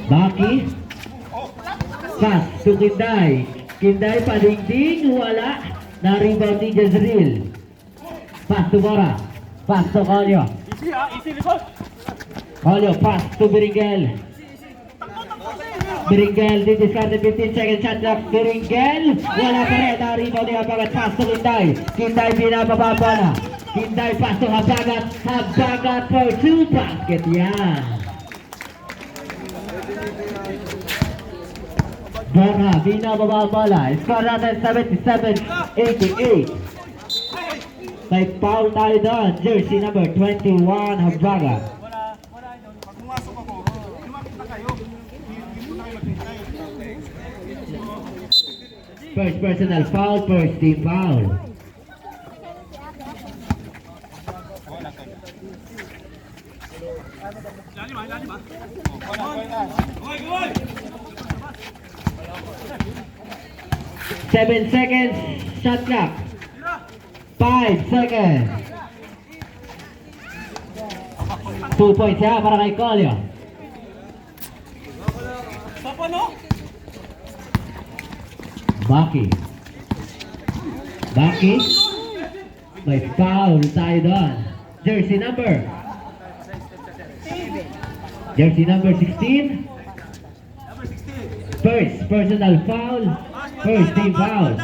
Baki. Pass to Kinday. Kinday padingding, wala. Na-rebound ni Jezreel. Pass to Bora. Pass to Colio. Colio, pass to Biringel. Biringel, didiscard 15 seconds shot clock. Biringel, wala pa rin. Na-rebound ni Habagat. Pass to Kinday. Kinday binababa bola. Kinday pass to Habagat. Habagat for 2 basket yan. Bora, binababa bola. Score natin 77-88. May foul tayo doon. Jersey number 21, Habagat. Pag pumasok ako, lumapit na kayo. Hindi po na kayo maghintay. First personal foul, first team foul. Seven seconds, shot clock. 5 seconds. 2 points ya para kay Colio. Baki. Baki. May foul tayo doon. Jersey number. Jersey number 16. First personal foul. First team foul.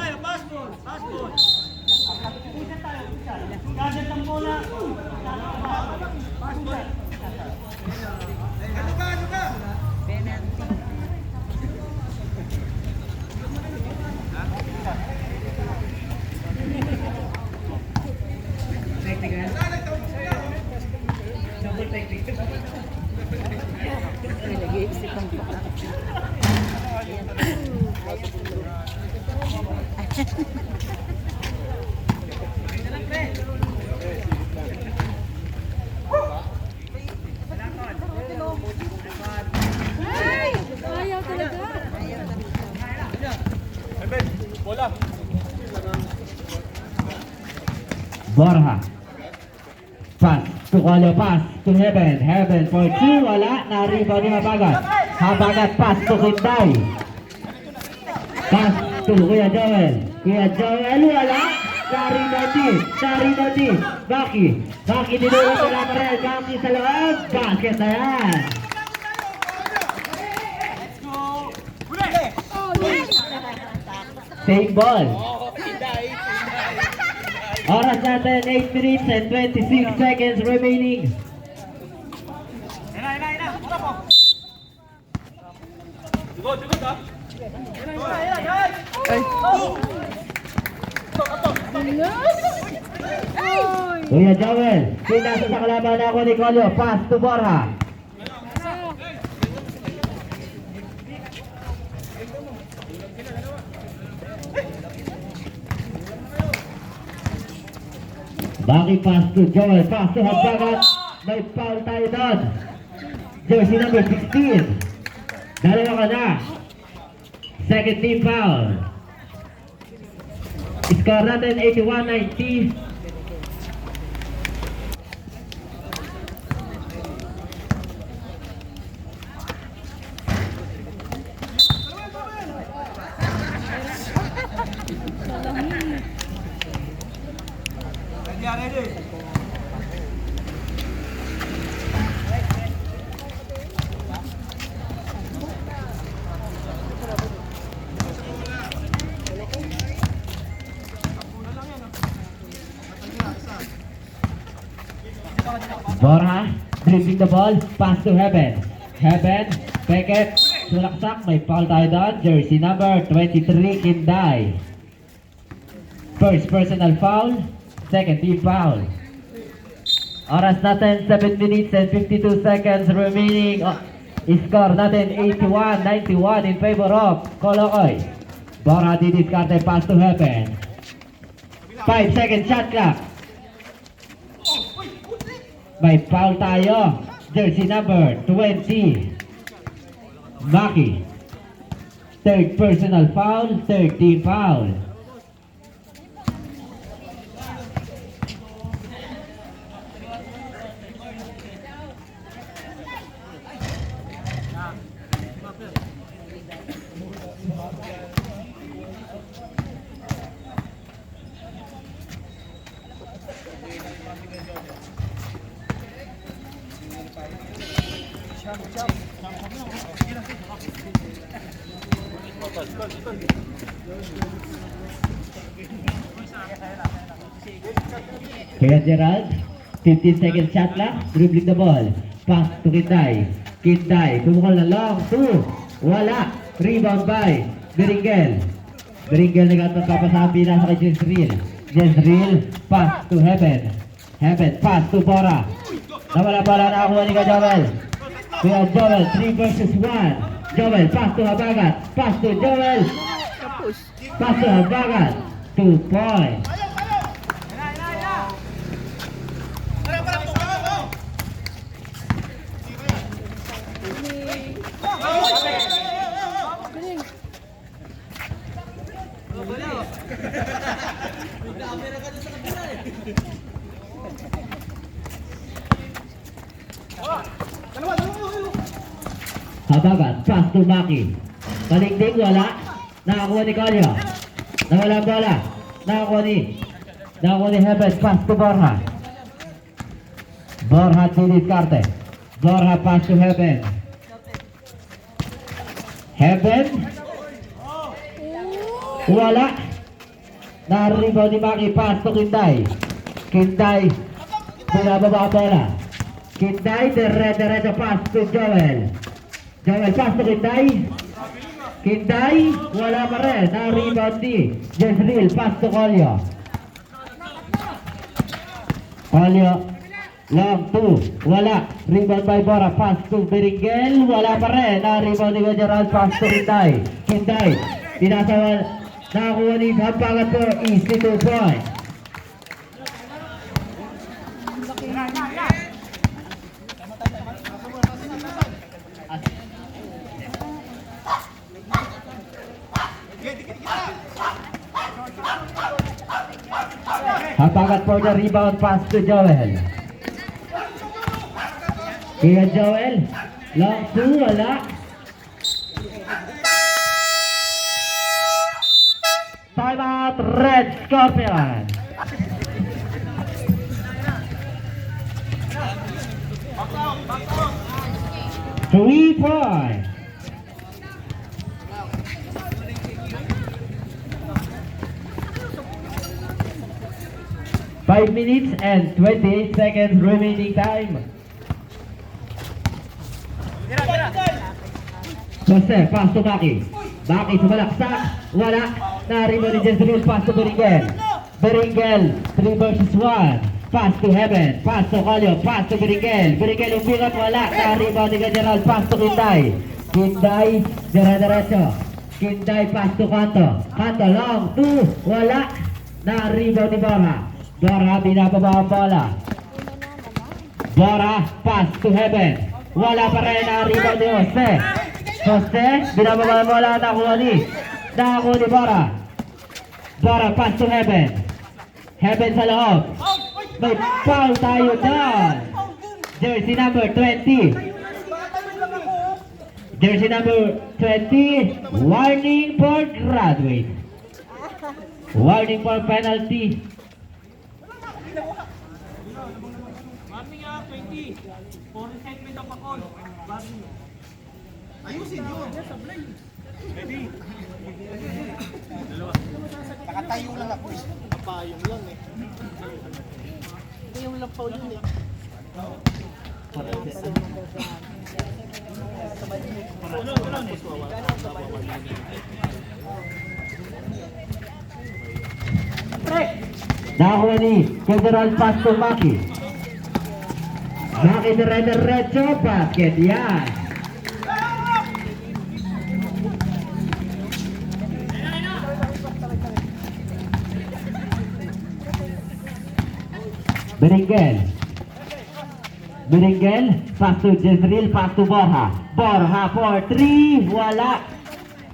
Borja. Pass to Colio, pass to Heaven. Heaven for 2, wala. Na-rebound ni Habagat. Habagat pass to Kinday. Pass to Kuya Joel. Kuya Joel, wala. Sarino din. Baki. Baki dinuro sa Lamarel. Baki sa loob. Basket na yan. Same ball. Oras natin 8 minutes and 26 seconds remaining. Kuya Joel, pinasa sa kalaban ako ni Colio. Pass to Borja. Baki pass to Joel. Pass to Habagat. May foul tayo doon. Jersey number 16. Dalawa ka na. Second team foul. Score natin 81-90. Borja, dribbling the ball, pass to Heaven. Heaven, Beckett, sulaksak, may foul tayo doon. Jersey number 23, Kinday. First personal foul, second team foul. Oras natin 7 minutes and 52 seconds remaining. Score natin 81-91 in favor of Colocoy. Borja didiscarte, pass to Heaven. 5 second shot clock. May foul tayo. Jersey number 20. Maki. Third personal foul, third team foul. Kaya Gerald, 15 seconds shot lang, dribbling the ball. Pass to Kinday. Kinday, pumukol na long, 2. Wala. Rebound by Beringel. Beringel nagpapasabi na sa kay Jezreel. Jezreel, pass to Heaven. Heaven, pass to Bora. Nawala bola na ako ni Joel. Kaya Joel, 3 versus 1. Joel, pass to Habagat. Pass to Joel. Pass to Habagat. 2 points. Habagat, pass to Maki. Palingding, wala. Nakakuha ni Kalyo. Nawala ang bola. Nakakuha ni Heaven, pass to Borja. Borja diniskarte. Borja pass to Heaven. Heaven. Wala. Naribaw ni Maki, pass to Kinday. Kinday. Binababa ang bola. Kinday, dire-diretso pass to Joel. Joel, pass to Kinday. Kinday, wala pa rin. Na-rebound ni Jezreel, pass to Colio. Colio, long 2, wala. Rebound by Bora, pass to Beringel, wala pa rin. Na-rebound ni Gerald, pass to Kinday. Kinday, pinasawal. Nakakuha ni Habagat for easy 2 points. Habagat for the rebound, pass to Joel. Kaya Joel, long 2, wala. Time out, Red Scorpion. Three points. Five minutes and 28 seconds remaining time. Jose, pass to Maki. Maki sumalaksak. Wala. Naribo ni Jezreel, pass to Beringel. Beringel, 3 versus 1. Pass to Heaven. Pass to Colio. Pass to Beringel. Beringel umpirat. Wala. Naribo ni General. Pass to Kinday. Kinday, dire-diretso. Kinday, pass to Kanto. Kanto, long 2. Wala. Naribo ni Bora. Bora, binababa ang bola. Bora, pass to Heaven. Wala pa rin. Naribo ni Jose. Jose, binababa ang bola. Nakuha ni Bora. Bora, pass to Heaven. Heaven sa loob. May foul tayo dyan. Jersey number 20. Jersey number 20. Warning for graduate. Warning for penalty. Ayusin yun. Nakatayo lang ako eh. Napayong lang eh. Yung lang pa yun eh. Nakakuha ni General pass to Maki. Maki dire-diretso, basket yan. Beringel, pass to Jezreel, pass to Borja. Borja for 3, wala.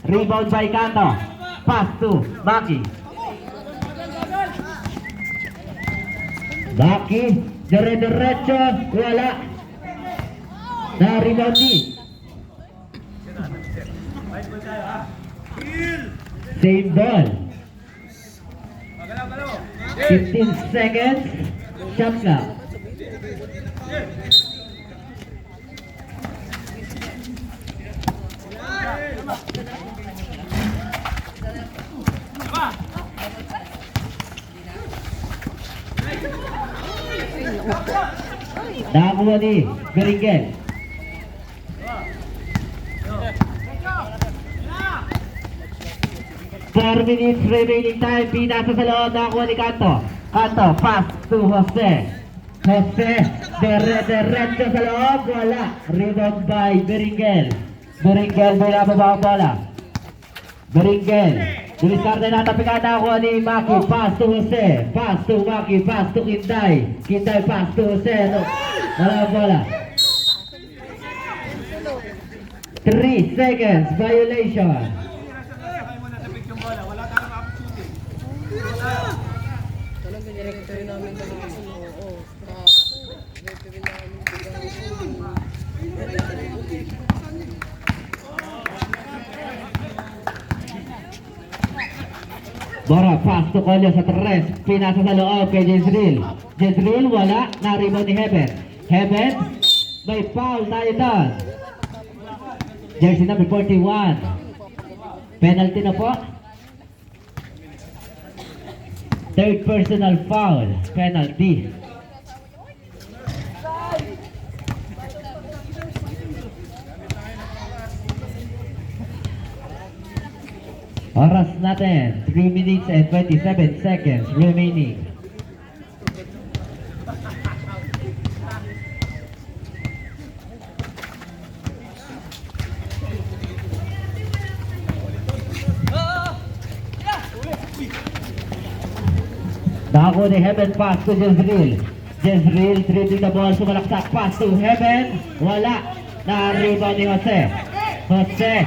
Rebound by Kanto. Pass to Maki. Maki, dire-diretso, wala. Na-rebound ni. Same ball. 15 seconds. Shot clock. Nakakuha ni Beringel. 4 minutes remaining time. Pinasa sa loob. Nakakuha ni Kanto. Kanto, pass to Jose. Jose, diretso sa loob. Wala. Rebound by Beringel. Beringel, binababa ang bola. Beringel. Diniscarte na tapikan. Nakakuha ni Maki. Pass to Jose. Pass to Maki. Pass to Kinday. Kinday, pass to Jose. No. Wala ang bola. 3 seconds. Violation. Talagang director namin talaga. Oo. Director namin. Bora, pass to Colio sa tres. Pinasa sa loob kay Jezreel. Jezreel, wala. Na-rebound ni Heaven. Heaven, may foul tayo doon. Jersey number 41. Penalty na po. Third personal foul. Penalty. Oras natin, 3 minutes and 27 seconds remaining. Nakakuha ni Heaven, pass to Jezreel. Jezreel dribbling the ball, sumalaksak, pass to Heaven. Wala. Na-rebound ni Jose. Jose.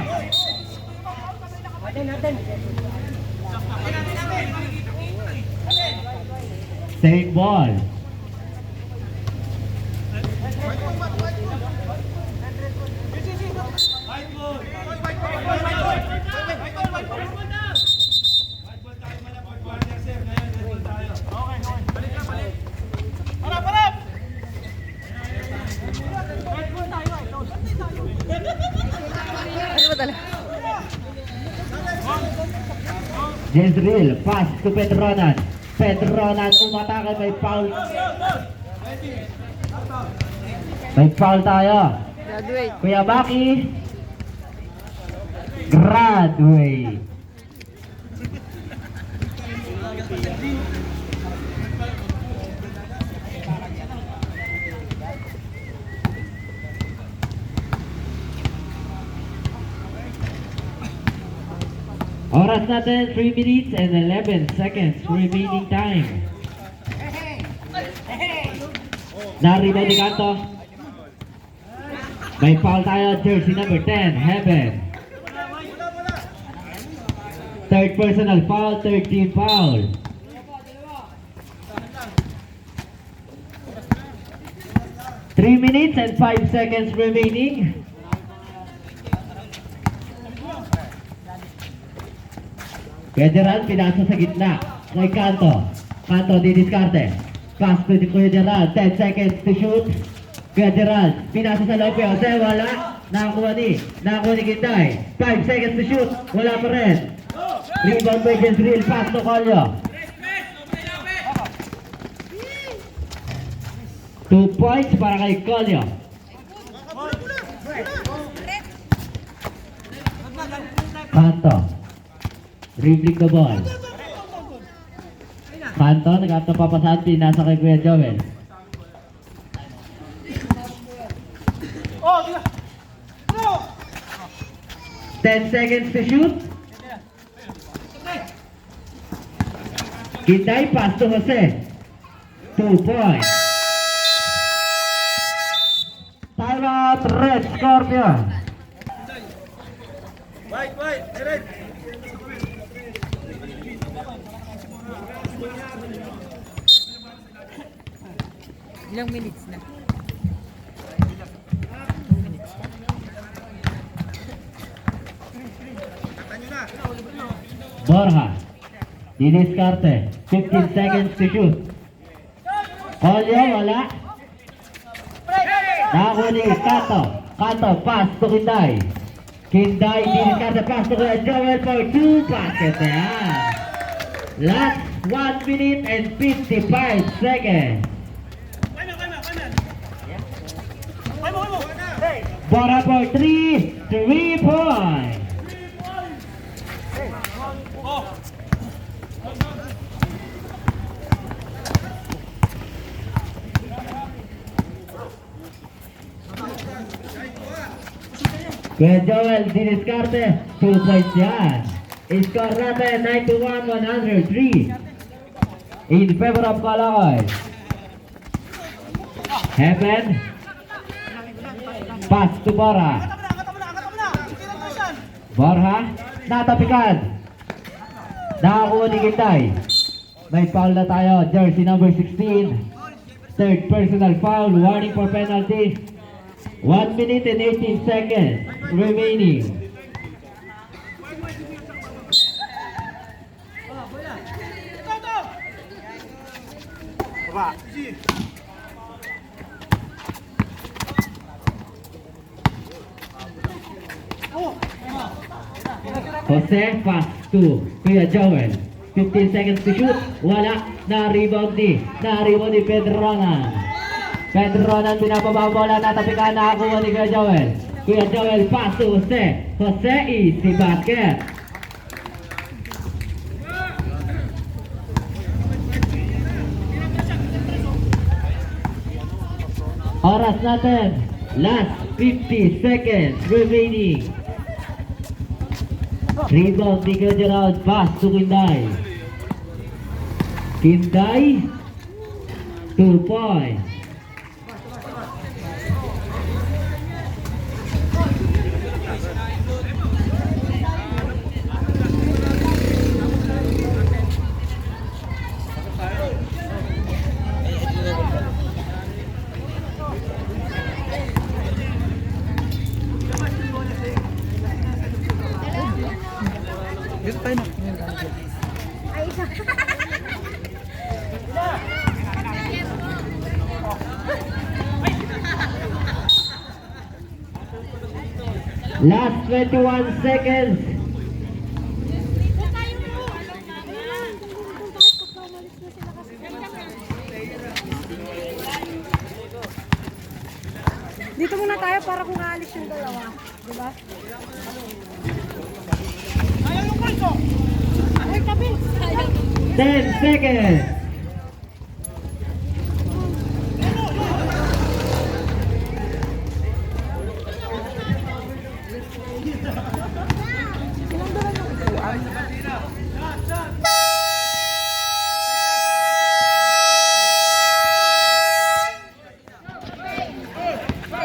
Same ball. Ano ba talaga? Jezreel, pass to Pedronan. Pedronan, umatake, may foul. May foul tayo. Graduate. Kuya Baki. Graduate. Oras natin, 3 minutes and 11 seconds remaining time. Na-rebound ni Kanto. May foul tayo, jersey number 10, Heaven. Third personal foul, third team foul. Three minutes and 5 seconds remaining. Kuya Gerald, pinasa sa gitna. Kay Kanto. Kanto, didiskarte. Pass to Kuya Gerald. 10 seconds to shoot. Kuya Gerald, pinasa sa loob. Jose, wala. Nakakuha ni Kinday. 5 seconds to shoot. Wala pa rin. Rebound by Jezreel. Pass to Colio. 2 points para kay Colio. Kanto. Dribbling the ball. Kanto, nagkatapapasahan, pinasa kay Kuya Joel. Oh, diga. No! 10 seconds to shoot. Kinday, pass to Jose. 2 points. Time out, Red Scorpion. Wait, direct. Ilang minutes na? Borja. Didiskarte. 15 seconds to shoot. Colio, wala. Nakakuha ni Kanto. Kanto, pass to Kinday. Kinday, didiskarte, pass to Kuya Joel for 2 baskets. Ayan. Last 1 minute and 55 seconds. Bora for 3 point. Kuya Joel, diniskarte, 2 points yan. Score natin, 91-103. In favor of Calooy. Heaven. Pass to Bora. Borja, natapikan. Nakakuha ni Gintay. May foul na tayo, jersey number 16. Third personal foul, warning for penalty. 1 minute and 18 seconds remaining. Baba. Easy. Jose, pass to Kuya Joel. 15 seconds to shoot. Wala. Na-rebound ni Pedro Ronan. Pedro Ronan, binababa bola, natapikan, nakakuha ni Kuya Joel. Kuya Joel, pass to Jose. Jose, easy basket. Oras natin. Last 50 seconds remaining. Rebound ni Kuya Gerald, pass to Kinday. Kinday, 2 points. Dito tayo na. Last 21 seconds. Dito muna tayo para kung aalis yung dalawa. Diba? Ayaw yung pulso. Ay, tabi! 10 seconds.